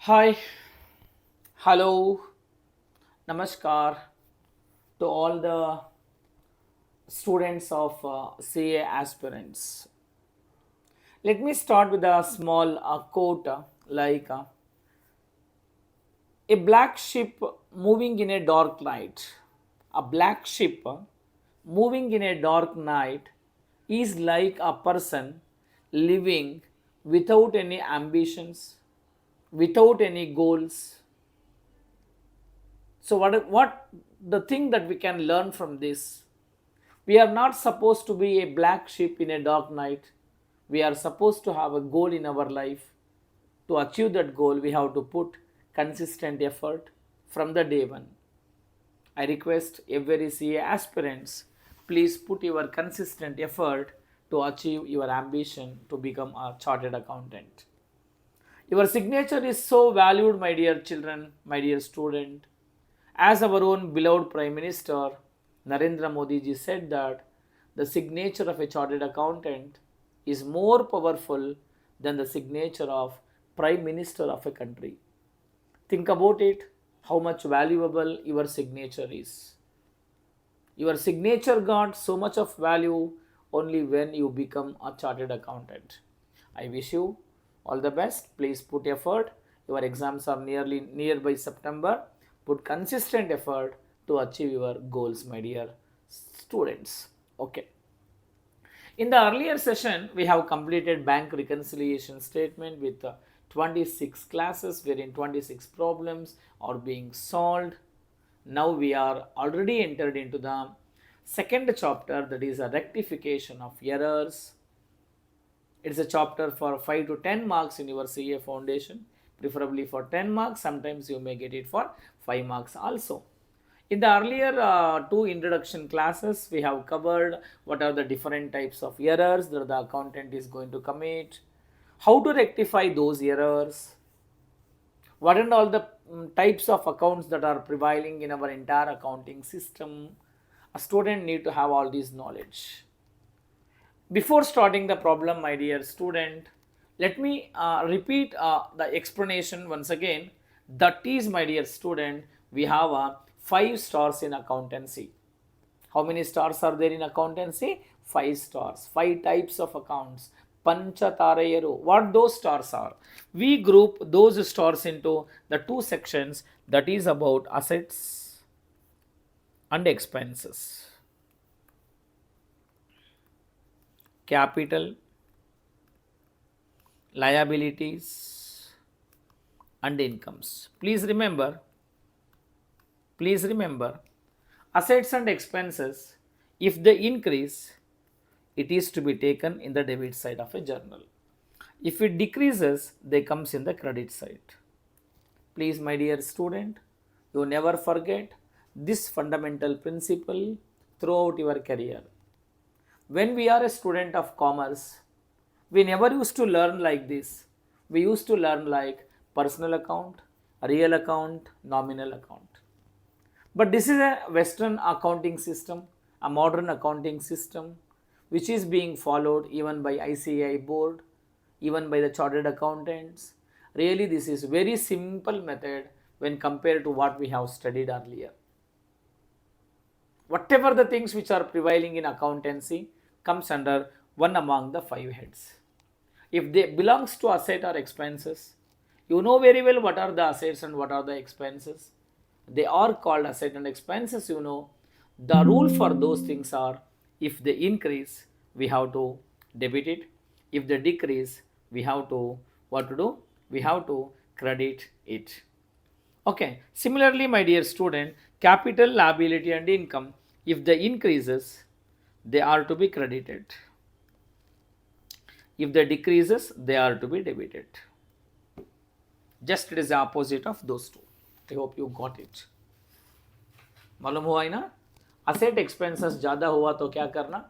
Hi, hello, namaskar to all the students of CA aspirants. Let me start with a small quote like a black ship moving in a dark night. A black ship moving in a dark night is like a person living without any ambitions, without any goals. So what the thing that we can learn from this? We are not supposed to be a black sheep in a dark night. We are supposed to have a goal in our life. To achieve that goal, we have to put consistent effort from the day one. I request every CA aspirants, please put your consistent effort to achieve your ambition to become a chartered accountant. Your signature is so valued, my dear children, my dear student. As our own beloved Prime Minister Narendra Modi ji said that the signature of a chartered accountant is more powerful than the signature of Prime Minister of a country. Think about it, how much valuable your signature is. Your signature got so much of value only when you become a chartered accountant. I wish you all the best. Please put effort. Your exams are nearby September. Put consistent effort to achieve your goals, my dear students. Okay. In the earlier session, we have completed bank reconciliation statement with 26 classes wherein 26 problems are being solved. Now we are already entered into the second chapter, that is a rectification of errors. It's a chapter for 5 to 10 marks in your CA foundation, preferably for 10 marks. Sometimes you may get it for 5 marks also. In the earlier two introduction classes, we have covered what are the different types of errors that the accountant is going to commit, how to rectify those errors, what are all the types of accounts that are prevailing in our entire accounting system. A student need to have all this knowledge. Before starting the problem, my dear student, let me repeat the explanation once again. That is, my dear student, we have 5 stars in accountancy. How many stars are there in accountancy? 5 stars. 5 types of accounts. Panchatarayaro. What those stars are? We group those stars into the two sections, that is about assets and expenses. Capital, liabilities and incomes. Please remember, assets and expenses, if they increase, it is to be taken in the debit side of a journal. If it decreases, they comes in the credit side. Please, my dear student, you never forget this fundamental principle throughout your career. When we are a student of commerce, we never used to learn like this. We used to learn like personal account, real account, nominal account. But this is a Western accounting system, a modern accounting system, which is being followed even by ICAI board, even by the chartered accountants. Really, this is very simple method when compared to what we have studied earlier. Whatever the things which are prevailing in accountancy comes under one among the 5 heads. If they belongs to asset or expenses, you know very well what are the assets and what are the expenses. They are called asset and expenses. The rule for those things are, if they increase, we have to debit it. If they decrease, we have to what to do? We have to credit it. Okay. Similarly, my dear student, capital, liability and income, if they increases, they are to be credited. If they decreases, they are to be debited. Just it is the opposite of those two. I hope you got it. मालूम हुआ है ना? Asset expenses ज़्यादा हुआ तो क्या करना?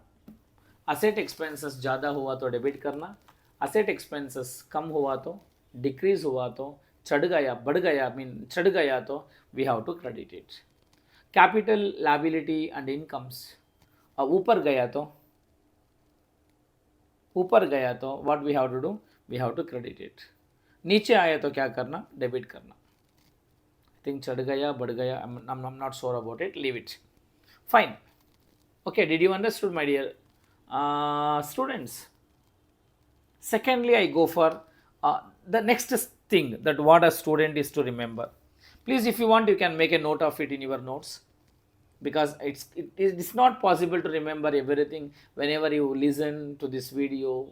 Asset expenses ज़्यादा हुआ तो डेबिट करना. असेट एक्सपेंसेस कम हुआ तो, डिक्रीज हुआ तो, चढ़ गया बढ़ गया चढ़ गया तो we have to credit it. Capital, liability and incomes, ऊपर गया तो what we have to do? We have to credit it. नीचे आया तो क्या करना, डेबिट करना. I think चढ़ गया बढ़ गया, I'm not sure about it, leave it. Fine. Okay, did you understood, my dear students? Secondly, I go for the next thing, that what a student is to remember. Please, if you want, you can make a note of it in your notes, because it's not possible to remember everything whenever you listen to this video.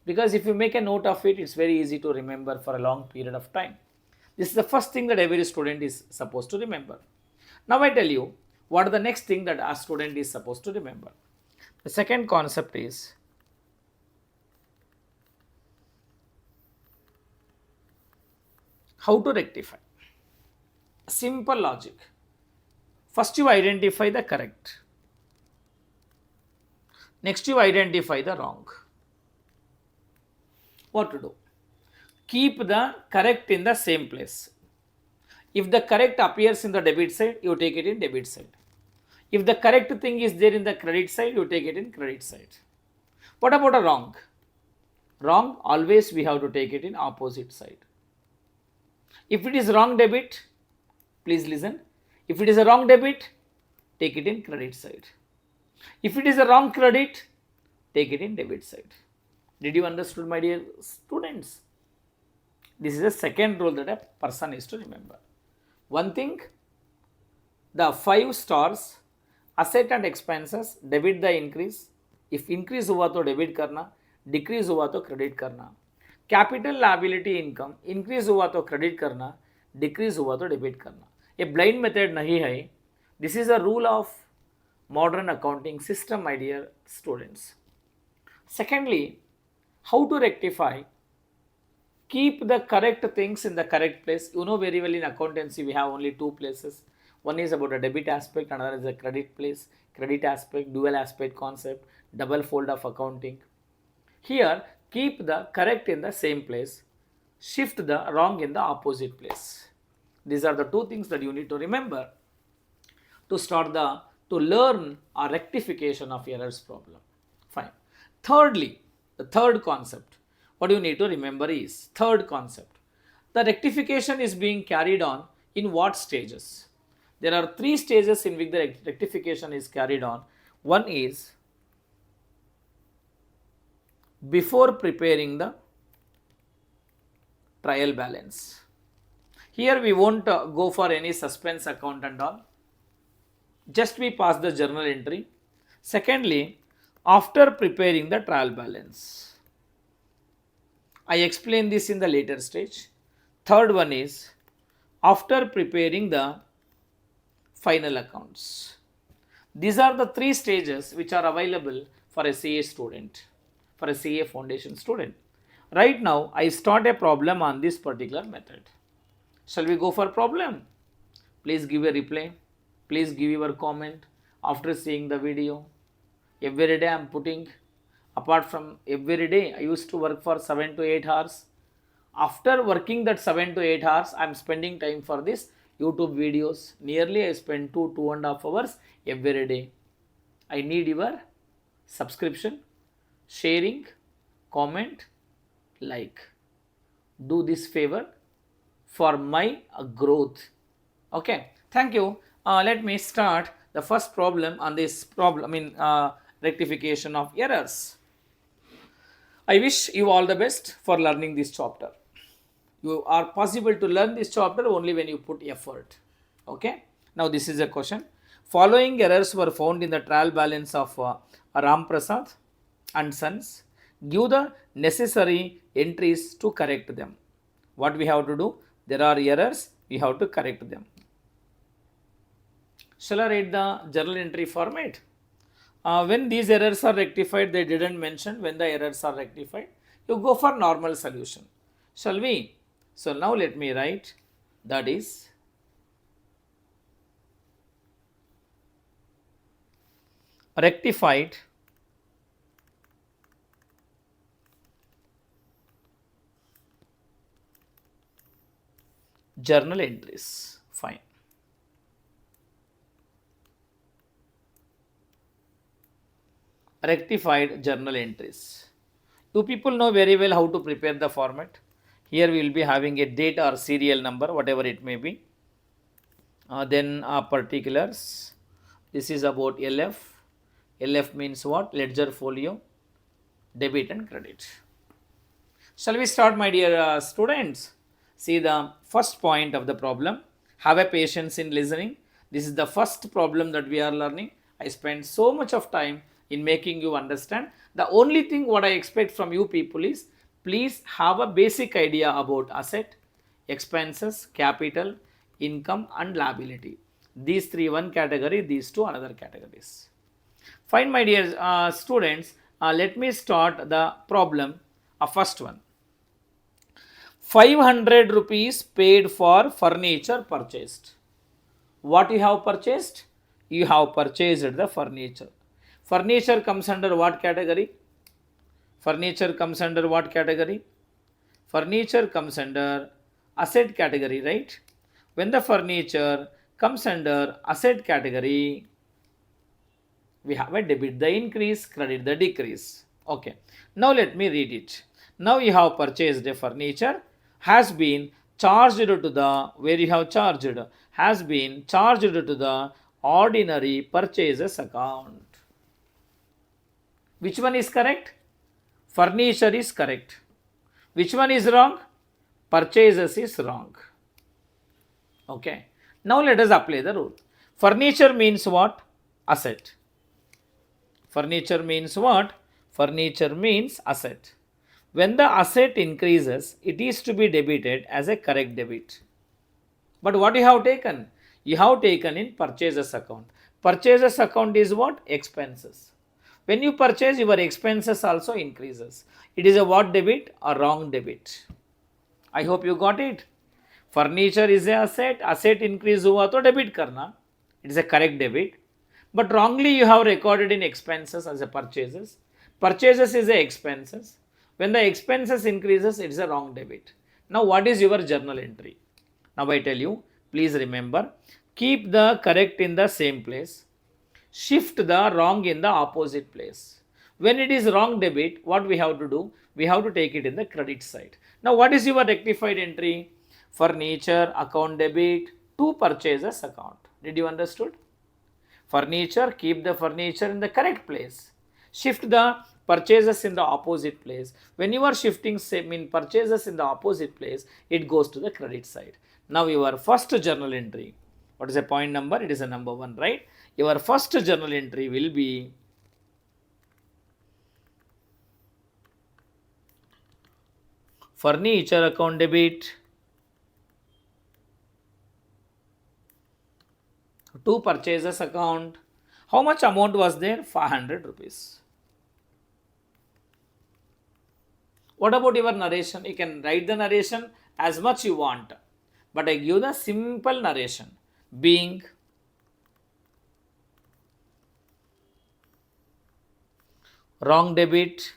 Because if you make a note of it, it's very easy to remember for a long period of time. This is the first thing that every student is supposed to remember. Now I tell you what are the next thing that a student is supposed to remember. The second concept is how to rectify. Simple logic. First you identify the correct. Next you identify the wrong. What to do? Keep the correct in the same place. If the correct appears in the debit side, you take it in debit side. If the correct thing is there in the credit side, you take it in credit side. What about a wrong? Wrong, always we have to take it in opposite side. If it is wrong debit, please listen. If it is a wrong debit, take it in credit side. If it is a wrong credit, take it in debit side. Did you understood, my dear students? This is the second rule that a person is to remember. One thing, the 5 stars, asset and expenses, debit the increase. If increase हुआ तो debit करना, decrease हुआ तो credit करना. Capital liability income, increase हुआ तो credit करना, decrease हुआ तो debit करना. ये blind method नहीं है. This is a rule of modern accounting system, my dear students. Secondly, how to rectify? Keep the correct things in the correct place. You know very well in accountancy we have only 2 places. One is about a debit aspect, another is a credit place. Credit aspect, dual aspect concept, double fold of accounting. Here, keep the correct in the same place, shift the wrong in the opposite place. These are the 2 things that you need to remember to learn a rectification of errors problem. Fine. Thirdly, the third concept, what you need to remember is, third concept, the rectification is being carried on in what stages? There are 3 stages in which the rectification is carried on. One is before preparing the trial balance. Here we won't go for any suspense account and all. Just we pass the journal entry. Secondly, after preparing the trial balance. I explain this in the later stage. Third one is after preparing the final accounts. These are the 3 stages which are available for a CA student, for a CA foundation student. Right now, I start a problem on this particular method. Shall we go for problem? Please give a reply. Please give your comment after seeing the video. Every day I am putting, apart from every day, I used to work for 7 to 8 hours. After working that 7 to 8 hours, I am spending time for this YouTube videos. Nearly I spend 2.5 hours every day. I need your subscription, sharing, comment, like. Do this favor for my growth. Okay, thank you. Let me start the first problem on this problem in rectification of errors. I wish you all the best for learning this chapter. You are possible to learn this chapter only when you put effort. Okay, now this is a question. Following errors were found in the trial balance of Ram Prasad and Sons. Give the necessary entries to correct them. What we have to do? There are errors, we have to correct them. Shall I write the journal entry format? When these errors are rectified, they didn't mention when the errors are rectified. You go for normal solution. Shall we? So now let me write, that is rectified journal entries. Fine. Rectified journal entries. You people know very well how to prepare the format. Here we will be having a date or serial number, whatever it may be. Then particulars. This is about LF. LF means what? Ledger folio, debit and credit. Shall we start, my dear students? See the first point of the problem. Have a patience in listening. This is the first problem that we are learning. I spent so much of time in making you understand. The only thing what I expect from you people is please have a basic idea about asset, expenses, capital, income and liability. These three one category, these two another categories. Fine, my dear students, let me start the problem. First one. 500 rupees paid for furniture purchased. What you have purchased? You have purchased the furniture. Furniture comes under what category? Furniture comes under what category? Furniture comes under asset category, right? When the furniture comes under asset category, we have a debit the increase, credit the decrease. Okay, now let me read it. Now you have purchased a furniture, has been charged to the, where you have charged, has been charged to the ordinary purchases account. Which one is correct? Furniture is correct. Which one is wrong? Purchases is wrong. Okay, now let us apply the rule. Furniture means what? Asset. Furniture means what? Furniture means asset. When the asset increases, it is to be debited as a correct debit. But what you have taken? You have taken in purchases account. Purchases account is what? Expenses. When you purchase, your expenses also increases. It is a what debit? A wrong debit. I hope you got it. Furniture is a asset. Asset increase हुआ तो debit करना. It is a correct debit. But wrongly you have recorded in expenses as a purchases. Purchases is a expenses. When the expenses increases, it is a wrong debit. Now what is your journal entry? Now I tell you, please remember, keep the correct in the same place. Shift the wrong in the opposite place. When it is wrong debit, what we have to do? We have to take it in the credit side. Now what is your rectified entry? Furniture account debit to purchases account. Did you understood? Furniture, keep the furniture in the correct place. Shift the purchases in the opposite place. When you are shifting purchases in the opposite place, it goes to the credit side. Now your first journal entry. What is a point number? It is a number 1, right? Your first journal entry will be furniture account debit to purchases account. How much amount was there? 500 rupees. What about your narration? You can write the narration as much you want, but I give the simple narration. Being wrong debit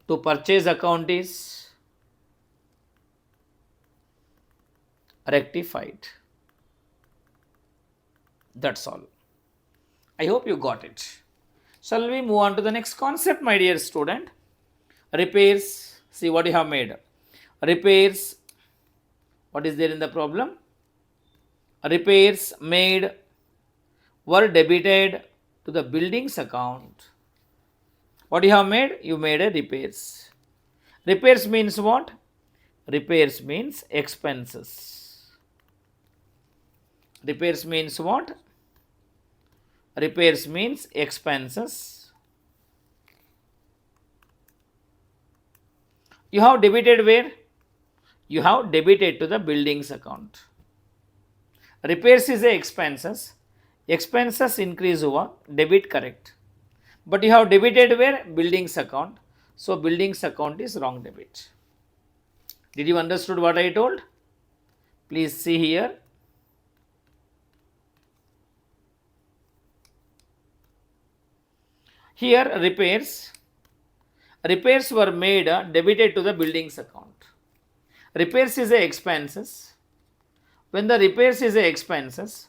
to purchase account is rectified. That's all. I hope you got it. Shall we move on to the next concept, my dear student? Repairs. See what you have made. Repairs. What is there in the problem? Repairs made were debited to the buildings account. What you have made? You made a repairs. Repairs means what? Repairs means expenses. Repairs means what? Repairs means expenses. You have debited where? You have debited to the buildings account. Repairs is a expenses. Expenses increase over debit correct. But you have debited where? Buildings account. So buildings account is wrong debit. Did you understood what I told? Please see here. Here repairs were made debited to the buildings account. Repairs is a expenses. When the repairs is a expenses,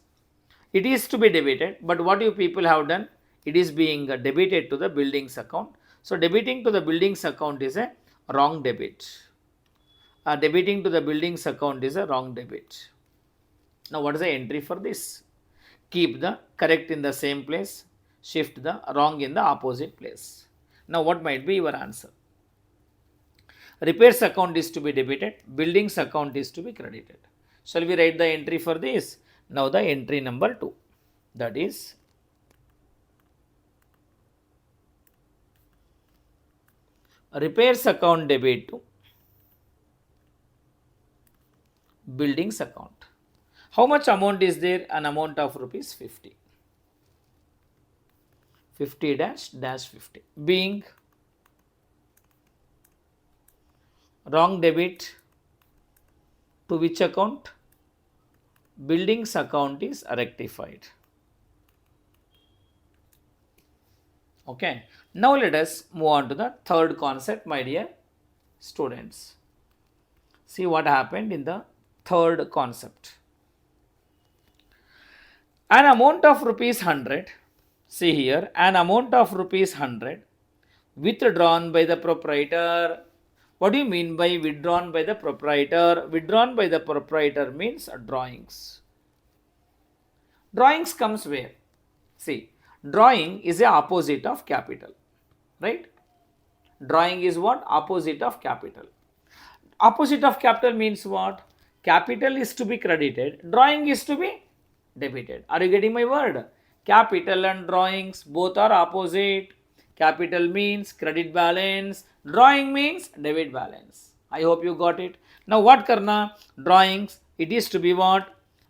it is to be debited, but what you people have done? It is being debited to the buildings account. So debiting to the buildings account is a wrong debit. Debiting to the buildings account is a wrong debit. Now what is the entry for this? Keep the correct in the same place, shift the wrong in the opposite place. Now what might be your answer? Repairs account is to be debited, buildings account is to be credited. Shall we write the entry for this? Now the entry number 2, that is repairs account debit to buildings account. How much amount is there? An amount of rupees 50. 50 dash dash 50. Being wrong debit to which account? Buildings account is rectified. Okay. Now let us move on to the third concept, my dear students. See what happened in the third concept. An amount of rupees 100, see here, an amount of rupees 100 withdrawn by the proprietor. What do you mean by withdrawn by the proprietor? Withdrawn by the proprietor means drawings. Drawings comes where? See, drawing is the opposite of capital, right? Drawing is what? Opposite of capital. Opposite of capital means what? Capital is to be credited, drawing is to be debited. Are you getting my word? Capital and drawings both are opposite. Capital means credit balance, drawing means debit balance. I hope you got it. Now what karna? Drawings, it is to be what?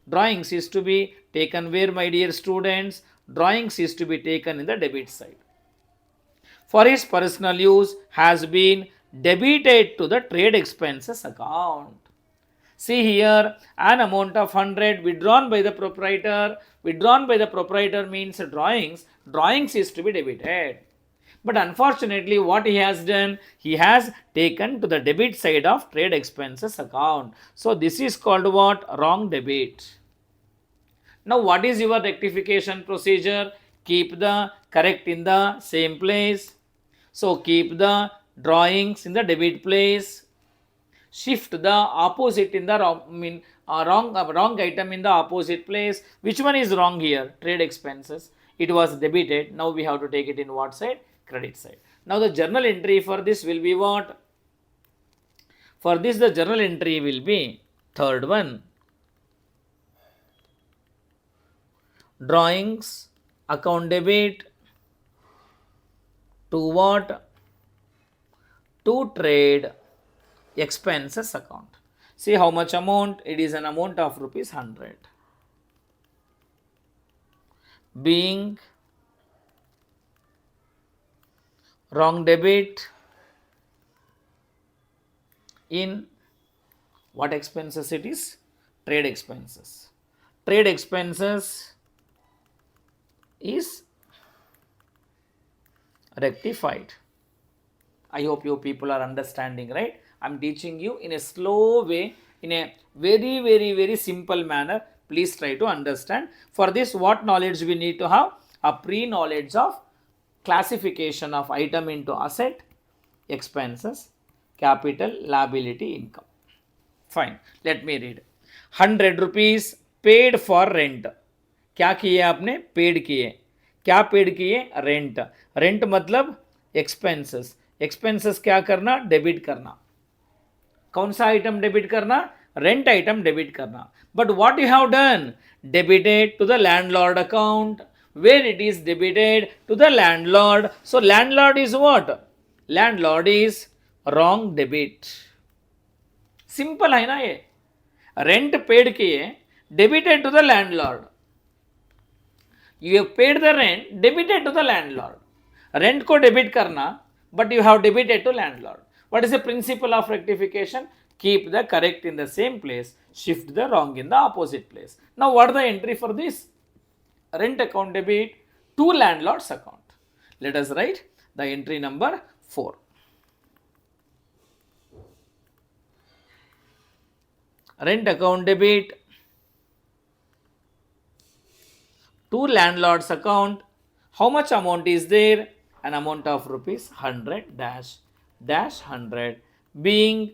Drawings is to be taken where, my dear students? Drawings is to be taken in the debit side. For his personal use has been debited to the trade expenses account. See here, an amount of 100 withdrawn by the proprietor. Withdrawn by the proprietor means drawings. Drawings is to be debited. But unfortunately, what he has done, he has taken to the debit side of trade expenses account. So this is called what? Wrong debit. Now what is your rectification procedure? Keep the correct in the same place. So keep the drawings in the debit place. Shift the opposite in the wrong item in the opposite place. Which one is wrong here? Trade expenses. It was debited. Now we have to take it in what side? Credit side. Now the journal entry for this will be what? For this the journal entry will be third one. Drawings account debit to what? To trade expenses account. See how much amount? It is an amount of rupees 100. Being wrong debit in what expenses it is? Trade expenses. Trade expenses is rectified. I hope you people are understanding, right? I am teaching you in a slow way, in a very simple manner. Please try to understand. For this, what knowledge we need to have? A pre-knowledge of classification of item into asset, expenses, capital, liability, income. Fine. Let me read. 100 rupees paid for rent. क्या किए आपने? Paid किए. क्या paid किए? Rent. Rent मतलब expenses. Expenses क्या करना? Debit करना. कौन सा आइटम डेबिट करना? रेंट आइटम डेबिट करना. But what you have done? Debited to the landlord account. Where it is debited to the landlord. So landlord is what? Landlord is wrong debit. Simple है ना ये. Rent paid किए, debited to the landlord. You have paid the rent, debited to the landlord. Rent को debit करना, but you have debited to landlord. What is the principle of rectification? Keep the correct in the same place, shift the wrong in the opposite place. Now what is the entry for this? Rent account debit to landlord's account. Let us write the entry number 4. Rent account debit to landlord's account. How much amount is there? An amount of rupees 100 dash 100. Being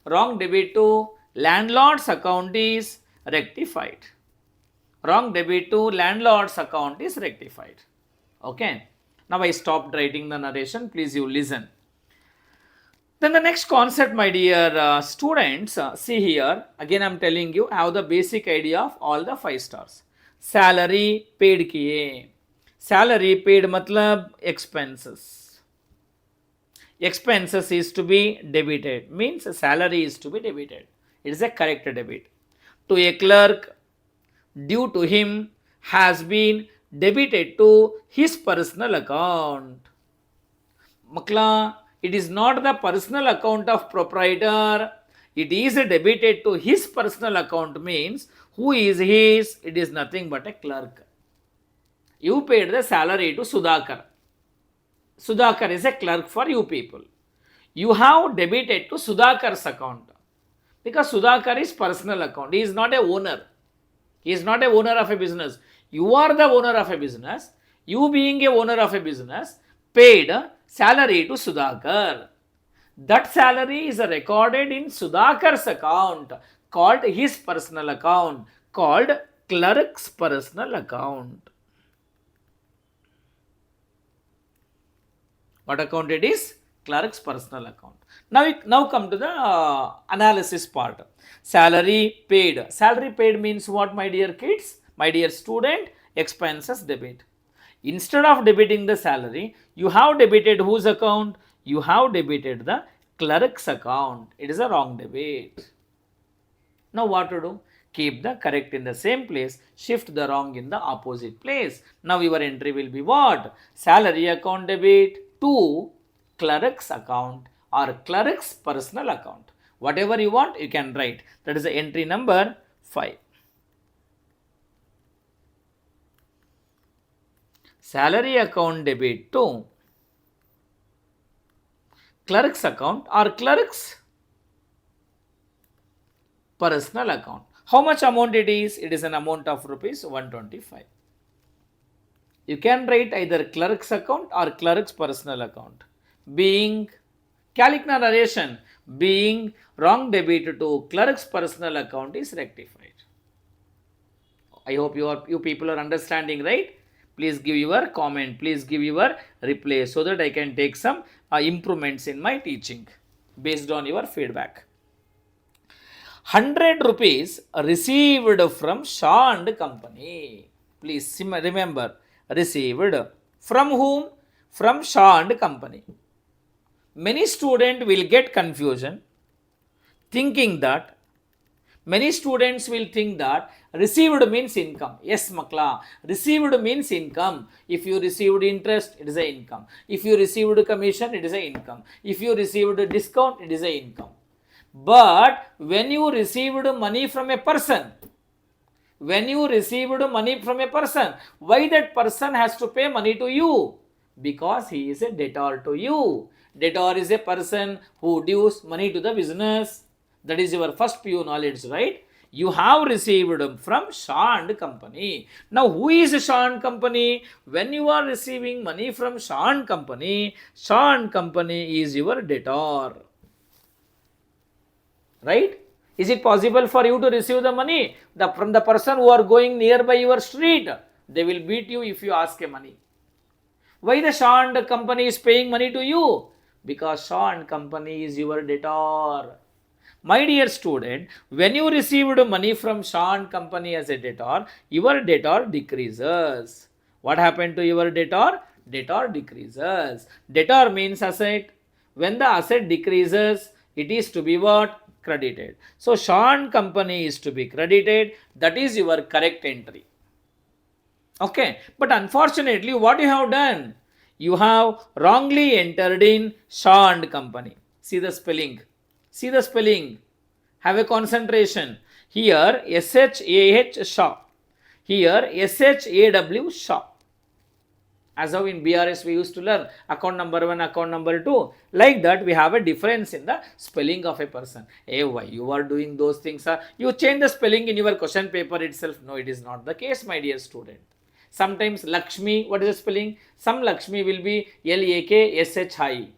wrong debit to landlord's account is rectified. Wrong debit to landlord's account is rectified. Okay. Now I stopped writing the narration. Please you listen. Then the next concept, my dear students, see here, again I am telling you, have the basic idea of all the 5 stars. Salary paid kiye. Salary paid matlab expenses. Expenses is to be debited, means salary is to be debited. It is a correct debit. To a clerk, due to him has been debited to his personal account. Makla, it is not the personal account of proprietor, it is debited to his personal account, means who is his? It is nothing but a clerk. You paid the salary to Sudhakar. Sudhakar is a clerk for you people. You have debited to Sudhakar's account because Sudhakar is personal account. He is not a owner. He is not a owner of a business. You are the owner of a business. You being a owner of a business paid salary to Sudhakar. That salary is recorded in Sudhakar's account called his personal account, called clerk's personal account. What account it is? Clerk's personal account. Now come to the analysis part. Salary paid. Salary paid means what, my dear kids? My dear student, expenses debit. Instead of debiting the salary, you have debited whose account? You have debited the clerk's account. It is a wrong debit. Now what to do? Keep the correct in the same place, shift the wrong in the opposite place. Now your entry will be what? Salary account debit to clerk's account or clerk's personal account. Whatever you want, you can write. That is the entry number 5. Salary account debit to clerk's account or clerk's personal account. How much amount it is? It is an amount of rupees 125. You can write either clerk's account or clerk's personal account. Being Calicna narration, being wrong debit to clerk's personal account is rectified. I hope you people are understanding, right? Please give your comment, please give your reply so that I can take some improvements in my teaching based on your feedback. 100 rupees received from Shaw and Company. Please remember, received from whom? From Shaw and Company. Many students will get confusion thinking that, many students will think that received means income. Yes, Makla, received means income. If you received interest, it is a income. If you received commission, it is a income. If you received a discount, it is a income. But when you received money from a person, why that person has to pay money to you? Because he is a debtor to you. Debtor is a person who dues money to the business. That is your first PU knowledge, right? You have received from Shaw and Company. Now, who is Shaw and Company? When you are receiving money from Shaw and Company is your debtor. Right? Is it possible for you to receive the money from the person who are going nearby your street? They will beat you if you ask a money. Why the Shaw and Company is paying money to you? Because Shaw and Company is your debtor. My dear student, when you received money from Shaw and Company as a debtor, your debtor decreases. What happened to your debtor? Debtor decreases. Debtor means asset. When the asset decreases, it is to be what? Credited. So Shaw and Company is to be credited. That is your correct entry. Okay, but unfortunately, what you have done? You have wrongly entered in Shaw and Company. See the spelling. See the spelling. Have a concentration. Here SHAH Shaw. Here SHAW Shaw. As how in BRS we used to learn account number 1, account number 2. Like that we have a difference in the spelling of a person. Hey, why you are doing those things? You change the spelling in your question paper itself. No, it is not the case, my dear student. Sometimes Lakshmi, what is the spelling? Some Lakshmi will be Lakshi.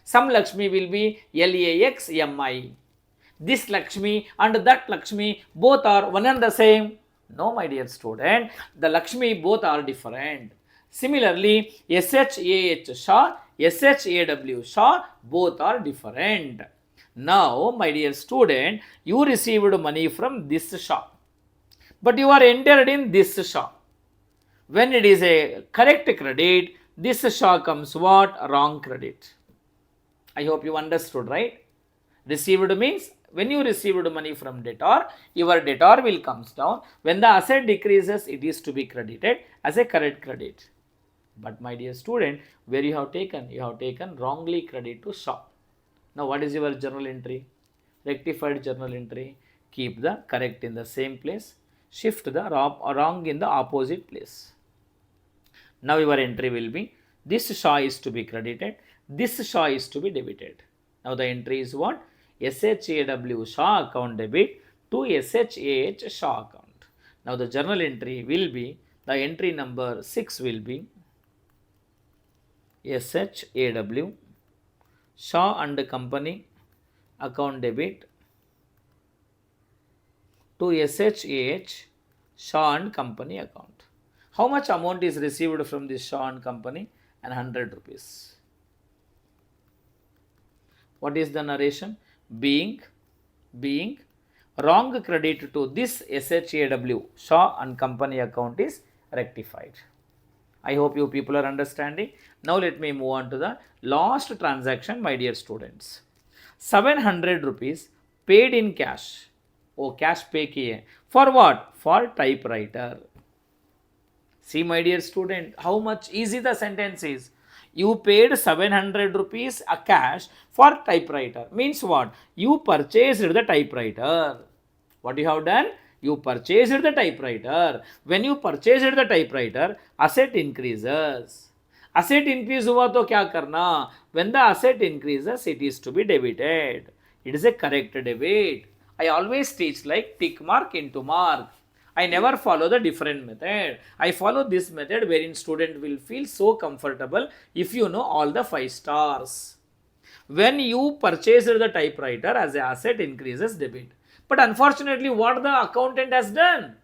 Some Lakshmi will be Laxmi. This Lakshmi and that Lakshmi both are one and the same. No, my dear student, the Lakshmi both are different. Similarly, SHAH Shah, SHAW Shah both are different. Now, my dear student, you received money from this shop, but you are entered in this shop. When it is a correct credit, this shop comes what? Wrong credit. I hope you understood, right? Received means when you received money from debtor, your debtor will comes down. When the asset decreases, it is to be credited as a correct credit. But my dear student, where you have taken? You have taken wrongly credit to shop. Now what is your journal entry? Rectified journal entry. Keep the correct in the same place. Shift the wrong in the opposite place. Now your entry will be, this Shah is to be credited, this Shah is to be debited. Now the entry is what? SHAW Shah account debit to SHAH Shah account. Now the journal entry will be, the entry number 6 will be SHAW Shah and Company account debit to SHAH Shah and Company account. How much amount is received from this Shah and Company? And 100 rupees. What is the narration? Being wrong credit to this SHAW Shah and Company account is rectified. I hope you people are understanding. Now let me move on to the last transaction, my dear students. 700 rupees paid in cash. Oh, cash pay kiye. For what? For typewriter. See, my dear student, how much easy the sentence is. You paid 700 rupees a cash for typewriter. Means what? You purchased the typewriter. What you have done? You purchased the typewriter. When you purchased the typewriter, asset increases. Asset increase हुआ तो क्या करना? When the asset increases, it is to be debited. It is a correct debit. I always teach like tick mark into mark. I never follow the different method. I follow this method wherein student will feel so comfortable if you know all the 5 stars. When you purchased the typewriter, as a asset increases debit. But unfortunately, what the accountant has done?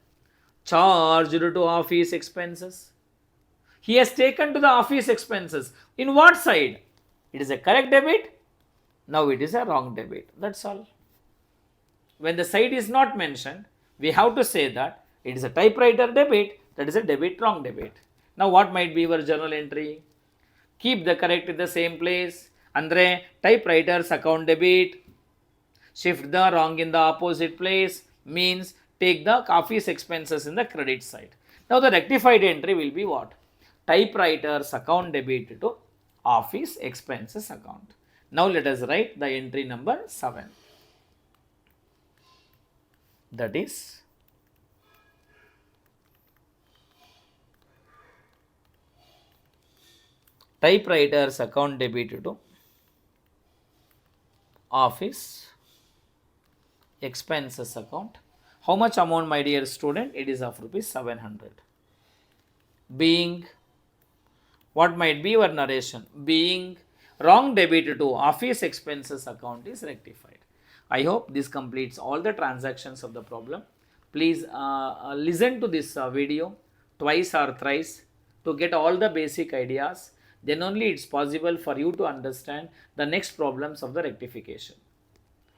Charged to office expenses. He has taken to the office expenses. In what side? It is a correct debit. Now it is a wrong debit. That's all. When the side is not mentioned, we have to say that it is a typewriter debit, that is a debit, wrong debit. Now what might be your journal entry? Keep the correct in the same place. Andre typewriters account debit. Shift the wrong in the opposite place means take the office expenses in the credit side. Now the rectified entry will be what? Typewriters account debit to office expenses account. Now let us write the entry number 7. That is typewriters account debit to office expenses account. How much amount, my dear student? It is of rupees 700. Being, what might be your narration? Being wrong debit to office expenses account is rectified. I hope this completes all the transactions of the problem. Please listen to this video twice or thrice to get all the basic ideas. Then only it's possible for you to understand the next problems of the rectification.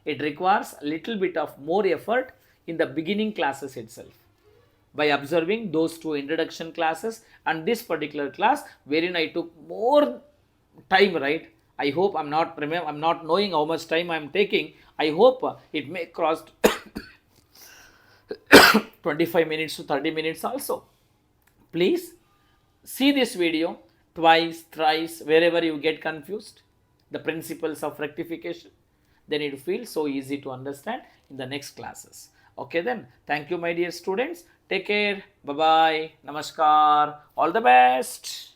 It requires a little bit of more effort in the beginning classes itself. By observing those 2 introduction classes and this particular class wherein I took more time, right? I hope I'm not knowing how much time I'm taking. I hope it may cross 25 minutes to 30 minutes also. Please see this video twice, thrice, wherever you get confused, the principles of rectification. Then it feels so easy to understand in the next classes. Okay then, thank you my dear students. Take care. Bye-bye. Namaskar. All the best.